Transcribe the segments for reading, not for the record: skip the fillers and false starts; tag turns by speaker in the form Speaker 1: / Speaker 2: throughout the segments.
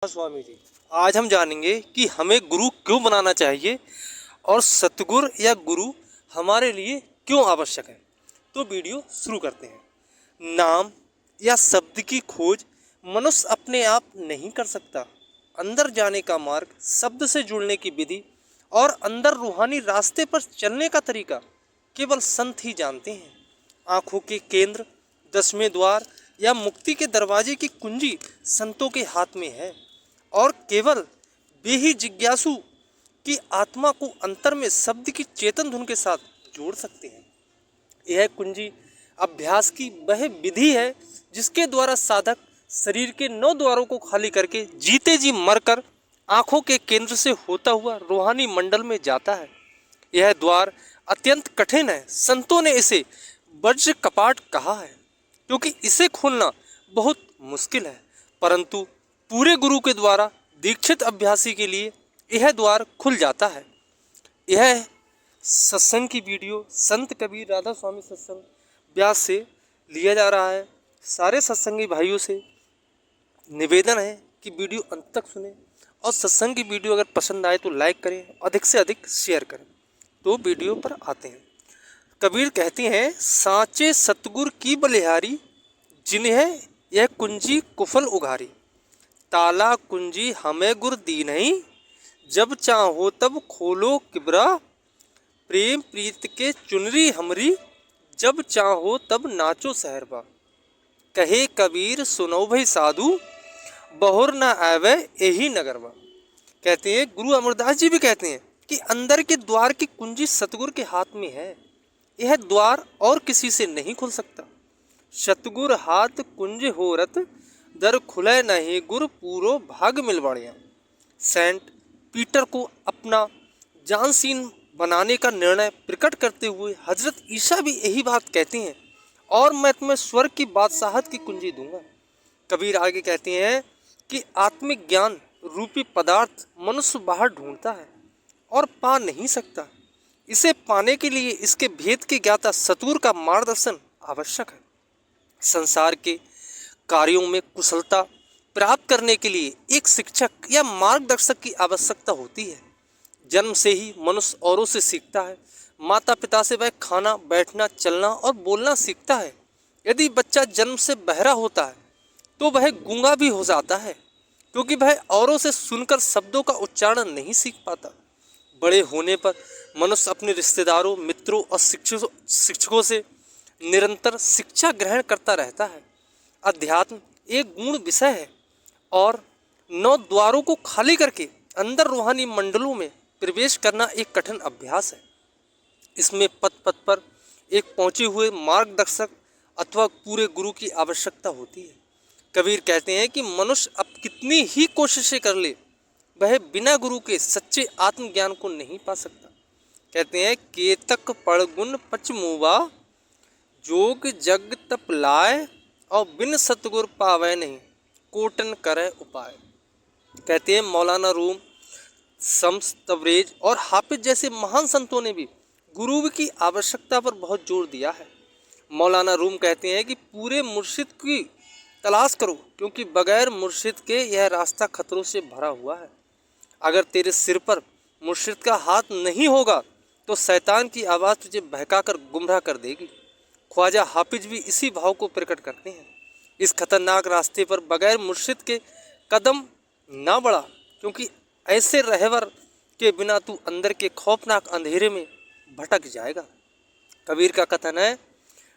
Speaker 1: स्वामी जी, आज हम जानेंगे कि हमें गुरु क्यों बनाना चाहिए और सतगुरु या गुरु हमारे लिए क्यों आवश्यक है। तो वीडियो शुरू करते हैं। नाम या शब्द की खोज मनुष्य अपने आप नहीं कर सकता। अंदर जाने का मार्ग, शब्द से जुड़ने की विधि और अंदर रूहानी रास्ते पर चलने का तरीका केवल संत ही जानते हैं। आँखों के केंद्र, दसवें द्वार या मुक्ति के दरवाजे की कुंजी संतों के हाथ में है और केवल वे ही जिज्ञासु की आत्मा को अंतर में शब्द की चेतन धुन के साथ जोड़ सकते हैं। यह कुंजी अभ्यास की वह विधि है जिसके द्वारा साधक शरीर के 9 द्वारों को खाली करके जीते जी मरकर आँखों के केंद्र से होता हुआ रूहानी मंडल में जाता है। यह द्वार अत्यंत कठिन है। संतों ने इसे वज्र कपाट कहा है क्योंकि इसे खोलना बहुत मुश्किल है, परंतु पूरे गुरु के द्वारा दीक्षित अभ्यासी के लिए यह द्वार खुल जाता है। यह सत्संग की वीडियो संत कबीर राधा स्वामी सत्संग व्यास से लिया जा रहा है। सारे सत्संगी भाइयों से निवेदन है कि वीडियो अंत तक सुने और सत्संग की वीडियो अगर पसंद आए तो लाइक करें, अधिक से अधिक शेयर करें। तो वीडियो पर आते हैं। कबीर कहते हैं, साँचे सतगुर की बलिहारी, जिन्हें यह कुंजी कुफल उघारी। ताला कुंजी हमें गुर दी नहीं, जब चाहो तब खोलो किबरा। प्रेम प्रीत के चुनरी हमरी, जब चाहो तब नाचो सहरबा। कहे कबीर सुनो भई साधु, बहुर न आवे यही नगरवा। कहते हैं, गुरु अमरदास जी भी कहते हैं कि अंदर के द्वार की कुंजी सतगुरु के हाथ में है। यह द्वार और किसी से नहीं खुल सकता। सतगुर हाथ कुंज होरत, दर खुले नहीं गुर पूरो भाग मिलवाड़िया। सेंट पीटर को अपना जानशीन बनाने का निर्णय प्रकट करते हुए हजरत ईसा भी यही बात कहते हैं, और मैं तुम्हें स्वर्ग की बादशाहत की कुंजी दूंगा। कबीर आगे कहते हैं कि आत्मिक ज्ञान रूपी पदार्थ मनुष्य बाहर ढूंढता है और पा नहीं सकता। इसे पाने के लिए इसके भेद के ज्ञाता सतगुरु का मार्गदर्शन आवश्यक है। संसार के कार्यों में कुशलता प्राप्त करने के लिए एक शिक्षक या मार्गदर्शक की आवश्यकता होती है। जन्म से ही मनुष्य औरों से सीखता है। माता पिता से वह खाना, बैठना, चलना और बोलना सीखता है। यदि बच्चा जन्म से बहरा होता है तो वह गूंगा भी हो जाता है, क्योंकि वह औरों से सुनकर शब्दों का उच्चारण नहीं सीख पाता। बड़े होने पर मनुष्य अपने रिश्तेदारों, मित्रों और शिक्षकों से निरंतर शिक्षा ग्रहण करता रहता है। अध्यात्म एक गूढ़ विषय है और 9 द्वारों को खाली करके अंदर रूहानी मंडलों में प्रवेश करना एक कठिन अभ्यास है। इसमें पद पद पर एक पहुँचे हुए मार्गदर्शक अथवा पूरे गुरु की आवश्यकता होती है। कबीर कहते हैं कि मनुष्य अब कितनी ही कोशिशें कर ले, वह बिना गुरु के सच्चे आत्मज्ञान को नहीं पा सकता। कहते हैं, केतक पड़ गुण पचमुवा, जोग जग तप लाए, और बिन सतगुर पावे नहीं, कोटन करे उपाय। कहते हैं, मौलाना रूम, शम्स तबरेज और हाफिज जैसे महान संतों ने भी गुरु की आवश्यकता पर बहुत जोर दिया है। मौलाना रूम कहते हैं कि पूरे मुर्शिद की तलाश करो, क्योंकि बगैर मुर्शिद के यह रास्ता खतरों से भरा हुआ है। अगर तेरे सिर पर मुर्शिद का हाथ नहीं होगा तो शैतान की आवाज़ तुझे बहकाकर गुमराह कर देगी। ख्वाजा हाफिज भी इसी भाव को प्रकट करते हैं। इस खतरनाक रास्ते पर बगैर मुर्शिद के कदम ना बढ़ा, क्योंकि ऐसे रहवर के बिना तू अंदर के खौफनाक अंधेरे में भटक जाएगा। कबीर का कथन है,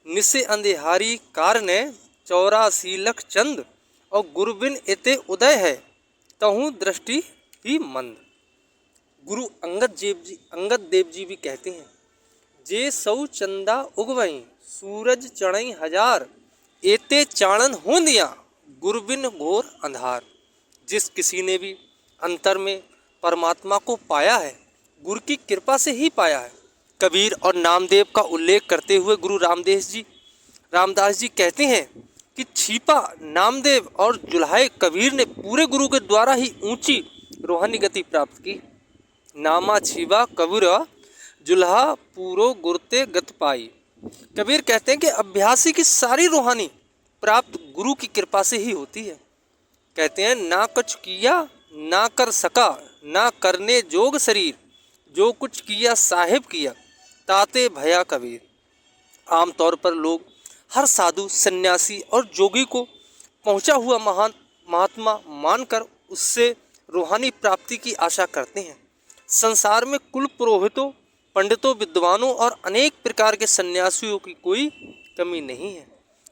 Speaker 1: निसे अंधेहारी कारने 84 लख चंद, और गुरुबिन एते उदय है, तहु दृष्टि ही मंद। गुरु अंगद देव जी भी कहते हैं, जे सौ चंदा उगवई, सूरज चढ़ई हजार, एते चाणन हो दिया, गुरुबिन घोर अंधार। जिस किसी ने भी अंतर में परमात्मा को पाया है, गुरु की कृपा से ही पाया है। कबीर और नामदेव का उल्लेख करते हुए गुरु रामदास जी कहते हैं कि छिपा नामदेव और जुल्हाए कबीर ने पूरे गुरु के द्वारा ही ऊंची रूहानी गति प्राप्त की। नामा छिपा कबीर, जुल्हा पूरो गुरते गत पाई। कबीर कहते हैं कि अभ्यासी की सारी रूहानी प्राप्त गुरु की कृपा से ही होती है। कहते हैं ना कुछ किया ना कर सका, ना करने जोग शरीर, जो कुछ किया साहिब किया, ताते भया कबीर। आमतौर पर लोग हर साधु, सन्यासी और जोगी को पहुंचा हुआ महान महात्मा मानकर उससे रूहानी प्राप्ति की आशा करते हैं। संसार में कुल पुरोहितों, पंडितों, विद्वानों और अनेक प्रकार के सन्यासियों की कोई कमी नहीं है।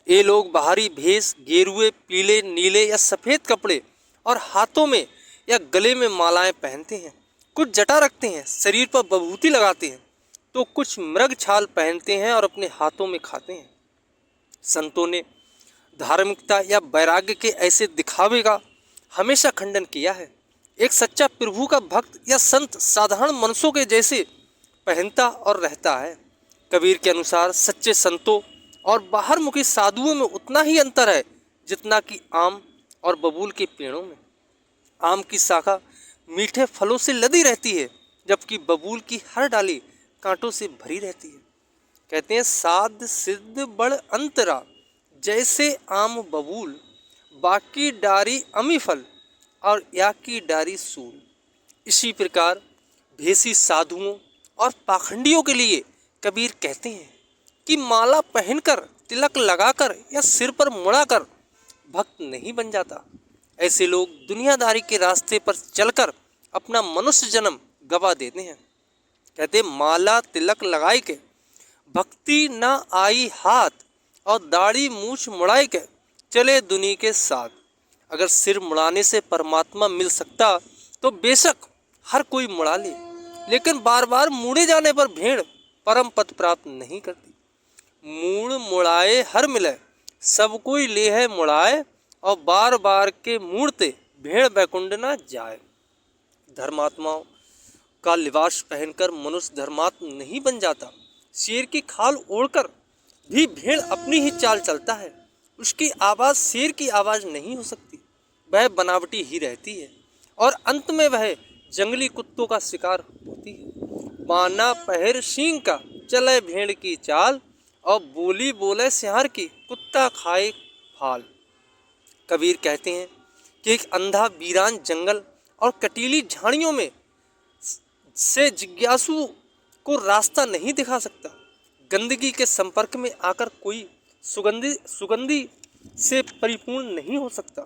Speaker 1: ये लोग बाहरी भेष, गेरुए, पीले, नीले या सफ़ेद कपड़े और हाथों में या गले में मालाएं पहनते हैं। कुछ जटा रखते हैं, शरीर पर विभूति लगाते हैं, तो कुछ मृग छाल पहनते हैं और अपने हाथों में खाते हैं। संतों ने धार्मिकता या वैराग्य के ऐसे दिखावे का हमेशा खंडन किया है। एक सच्चा प्रभु का भक्त या संत साधारण मनुष्यों के जैसे पहनता और रहता है। कबीर के अनुसार सच्चे संतों और बाहरमुखी साधुओं में उतना ही अंतर है जितना कि आम और बबूल के पेड़ों में। आम की शाखा मीठे फलों से लदी रहती है, जबकि बबूल की हर डाली कांटों से भरी रहती है। कहते हैं साध सिद्ध बड़ अंतरा, जैसे आम बबूल, बाकी डारी अमी फल और या की डारी सूल। इसी प्रकार भेषी साधुओं और पाखंडियों के लिए कबीर कहते हैं कि माला पहनकर, तिलक लगाकर या सिर पर मुड़ाकर भक्त नहीं बन जाता। ऐसे लोग दुनियादारी के रास्ते पर चलकर अपना मनुष्य जन्म गवा देते हैं। कहते माला तिलक लगाई के भक्ति न आई हाथ, और दाढ़ी मूछ मुड़ाई के चले दुनी के साथ। अगर सिर मुड़ाने से परमात्मा मिल सकता तो बेशक हर कोई मुड़ा ले, लेकिन बार बार मुड़े जाने पर भेड़ परम पद प्राप्त नहीं करती। मूड़ मुड़ाए हर मिले, सब कोई ले है मुड़ाए, और बार बार के मूड़ते भेड़ बैकुंड न जाए। धर्मात्माओं का लिबास पहनकर मनुष्य धर्मात्म नहीं बन जाता। शेर की खाल ओढ़कर भी भेड़ अपनी ही चाल चलता है। उसकी आवाज़ शेर की आवाज़ नहीं हो सकती, वह बनावटी ही रहती है और अंत में वह जंगली कुत्तों का शिकार होती है। बाना पहर सींग का चले भेड़ की चाल, और बोली बोले सियार की कुत्ता खाए फाल। कबीर कहते हैं कि एक अंधा वीरान जंगल और कटीली झाड़ियों में से जिज्ञासु को रास्ता नहीं दिखा सकता। गंदगी के संपर्क में आकर कोई सुगंधी से परिपूर्ण नहीं हो सकता।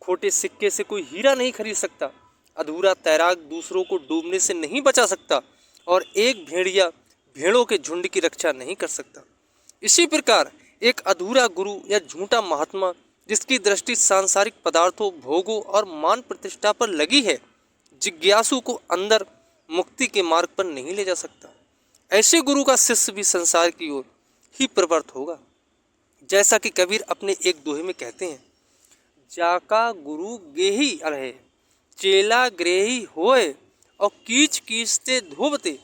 Speaker 1: खोटे सिक्के से कोई हीरा नहीं खरीद सकता। अधूरा तैराक दूसरों को डूबने से नहीं बचा सकता, और एक भेड़िया भेड़ों के झुंड की रक्षा नहीं कर सकता। इसी प्रकार एक अधूरा गुरु या झूठा महात्मा जिसकी दृष्टि सांसारिक पदार्थों, भोगों और मान प्रतिष्ठा पर लगी है, जिज्ञासु को अंदर मुक्ति के मार्ग पर नहीं ले जा सकता। ऐसे गुरु का शिष्य भी संसार की ओर ही प्रवृत्त होगा। जैसा कि कबीर अपने एक दोहे में कहते हैं, जाका गुरु गेही अरहे, चेला ग्रेही होए, और कीच कीचते धोबते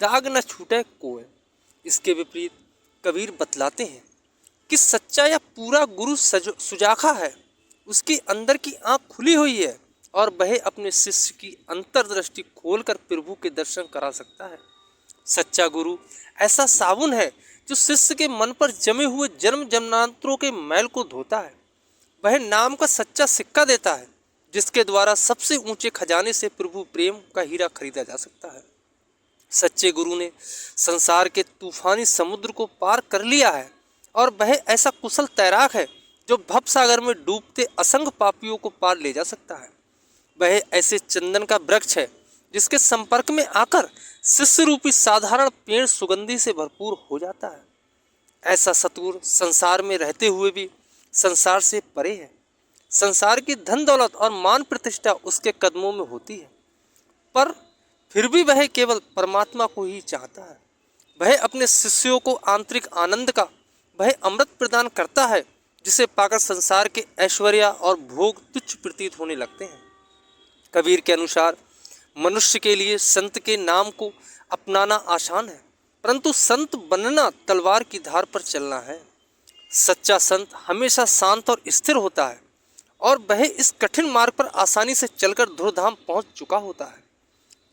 Speaker 1: दाग न छूटे कोय। इसके विपरीत कबीर बतलाते हैं कि सच्चा या पूरा गुरु सुजाखा है, उसके अंदर की आँख खुली हुई है और वह अपने शिष्य की अंतर्दृष्टि खोलकर प्रभु के दर्शन करा सकता है। सच्चा गुरु ऐसा साबुन है जो शिष्य के मन पर जमे हुए जन्म जन्मांतरों के मैल को धोता है। वह नाम का सच्चा सिक्का देता है जिसके द्वारा सबसे ऊंचे खजाने से प्रभु प्रेम का हीरा खरीदा जा सकता है। सच्चे गुरु ने संसार के तूफानी समुद्र को पार कर लिया है और वह ऐसा कुशल तैराक है जो भव सागर में डूबते असंख्य पापियों को पार ले जा सकता है। वह ऐसे चंदन का वृक्ष है जिसके संपर्क में आकर शिष्य रूपी साधारण पेड़ सुगंधि से भरपूर हो जाता है। ऐसा सतगुरु संसार में रहते हुए भी संसार से परे है। संसार की धन दौलत और मान प्रतिष्ठा उसके कदमों में होती है, पर फिर भी वह केवल परमात्मा को ही चाहता है। वह अपने शिष्यों को आंतरिक आनंद का वह अमृत प्रदान करता है जिसे पाकर संसार के ऐश्वर्य और भोग तुच्छ प्रतीत होने लगते हैं। कबीर के अनुसार मनुष्य के लिए संत के नाम को अपनाना आसान है, परंतु संत बनना तलवार की धार पर चलना है। सच्चा संत हमेशा शांत और स्थिर होता है और वह इस कठिन मार्ग पर आसानी से चलकर धूमधाम पहुंच चुका होता है।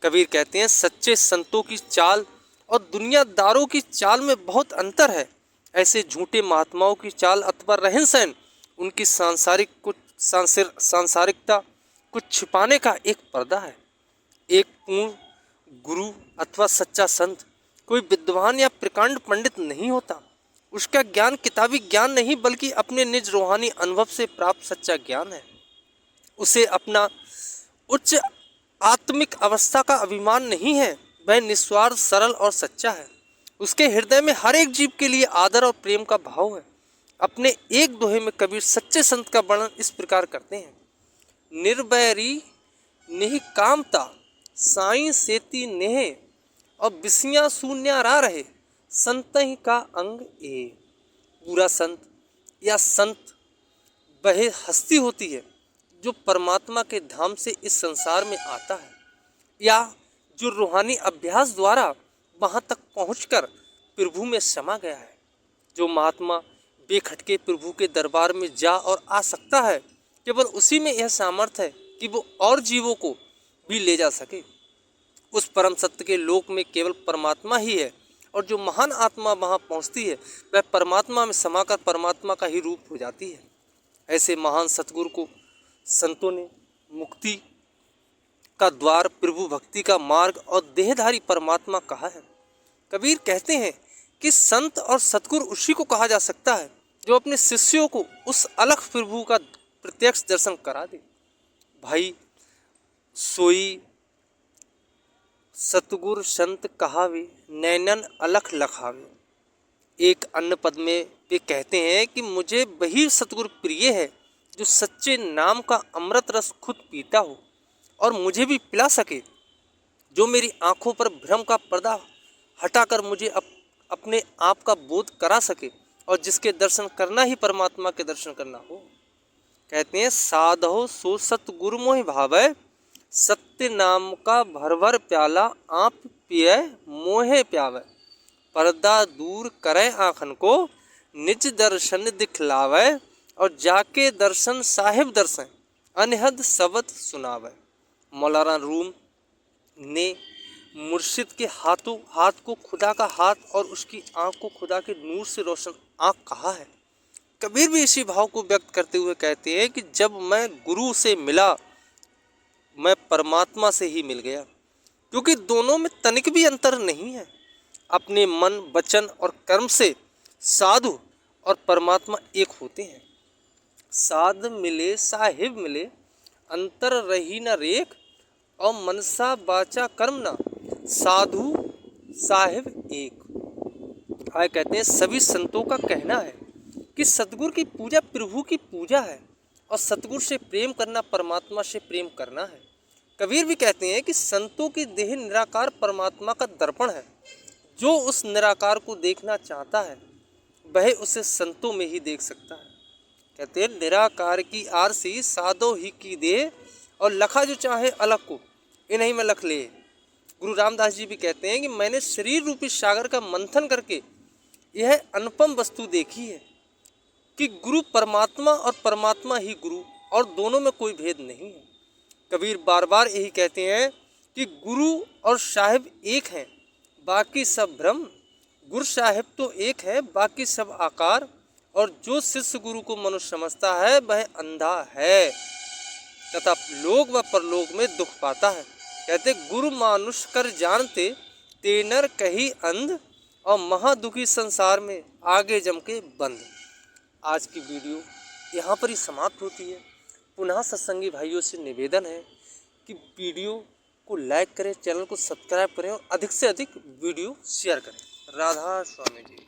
Speaker 1: कबीर कहते हैं, सच्चे संतों की चाल और दुनियादारों की चाल में बहुत अंतर है। ऐसे झूठे महात्माओं की चाल अथवा रहन सहन उनकी सांसारिकता को छिपाने का एक पर्दा है। एक पूर्ण गुरु अथवा सच्चा संत कोई विद्वान या प्रकांड पंडित नहीं होता। उसका ज्ञान किताबी ज्ञान नहीं बल्कि अपने निज रूहानी अनुभव से प्राप्त सच्चा ज्ञान है। उसे अपना उच्च आत्मिक अवस्था का अभिमान नहीं है, वह निस्वार्थ सरल और सच्चा है। उसके हृदय में हर एक जीव के लिए आदर और प्रेम का भाव है। अपने एक दोहे में कबीर सच्चे संत का वर्णन इस प्रकार करते हैं। निर्वैरी नेह कामता साई सेती नेह और बिसिया शून्य रा रहे संत ही का अंग ए। पूरा संत या संत वह हस्ती होती है जो परमात्मा के धाम से इस संसार में आता है या जो रूहानी अभ्यास द्वारा वहाँ तक पहुँचकर प्रभु में समा गया है। जो महात्मा बेखटके प्रभु के दरबार में जा और आ सकता है, केवल उसी में यह सामर्थ्य है कि वो और जीवों को भी ले जा सके। उस परम सत्य के लोक में केवल परमात्मा ही है और जो महान आत्मा वहाँ पहुँचती है वह परमात्मा में समाकर परमात्मा का ही रूप हो जाती है। ऐसे महान सतगुरु को संतों ने मुक्ति का द्वार, प्रभु भक्ति का मार्ग और देहधारी परमात्मा कहा है। कबीर कहते हैं कि संत और सतगुरु उसी को कहा जा सकता है जो अपने शिष्यों को उस अलख प्रभु का प्रत्यक्ष दर्शन करा दे। भाई सोई सतगुरु संत कहावे नैनन अलख लखावे। एक अन्य पद में वे कहते हैं कि मुझे वही सतगुरु प्रिय है जो सच्चे नाम का अमृत रस खुद पीता हो और मुझे भी पिला सके, जो मेरी आंखों पर भ्रम का पर्दा हटाकर मुझे अपने आप का बोध करा सके और जिसके दर्शन करना ही परमात्मा के दर्शन करना हो। कहते हैं साधो सो सतगुरु मोहि भावै सत्य नाम का भर भर प्याला आप पिए मोहे प्यावे। पर्दा दूर करे आँखन को निज दर्शन दिखलावे और जाके दर्शन साहिब दर्शन अनहद शब्द सुनावे। मौलाना रूम ने मुर्शिद के हाथ को खुदा का हाथ और उसकी आँख को खुदा के नूर से रोशन आँख कहा है। कबीर भी इसी भाव को व्यक्त करते हुए कहते हैं कि जब मैं गुरु से मिला मैं परमात्मा से ही मिल गया, क्योंकि दोनों में तनिक भी अंतर नहीं है। अपने मन वचन और कर्म से साधु और परमात्मा एक होते हैं। साध मिले साहिब मिले अंतर रही न रेख और मनसा बाचा कर्म न साधु साहिब एक। आए कहते हैं सभी संतों का कहना है कि सतगुरु की पूजा प्रभु की पूजा है और सतगुरु से प्रेम करना परमात्मा से प्रेम करना है। कबीर भी कहते हैं कि संतों की देह निराकार परमात्मा का दर्पण है। जो उस निराकार को देखना चाहता है वह उसे संतों में ही देख सकता है। कहते हैं निराकार की आरसी साधो ही की देह और लखा जो चाहे अलग को इन्हीं में लख ले। गुरु रामदास जी भी कहते हैं कि मैंने शरीर रूपी सागर का मंथन करके यह अनुपम वस्तु देखी है कि गुरु परमात्मा और परमात्मा ही गुरु और दोनों में कोई भेद नहीं है। कबीर बार बार यही कहते हैं कि गुरु और साहिब एक हैं, बाकी सब भ्रम। गुरु साहिब तो एक है, बाकी सब आकार। और जो शिष्य गुरु को मनुष्य समझता है वह अंधा है तथा लोक व परलोक में दुख पाता है। कहते गुरु मानुष कर जानते तेनर कही अंध और महादुखी संसार में आगे जम के बंद। आज की वीडियो यहाँ पर ही समाप्त होती है। पुनः सत्संगी भाइयों से निवेदन है कि वीडियो को लाइक करें, चैनल को सब्सक्राइब करें और अधिक से अधिक वीडियो शेयर करें। राधा स्वामी जी।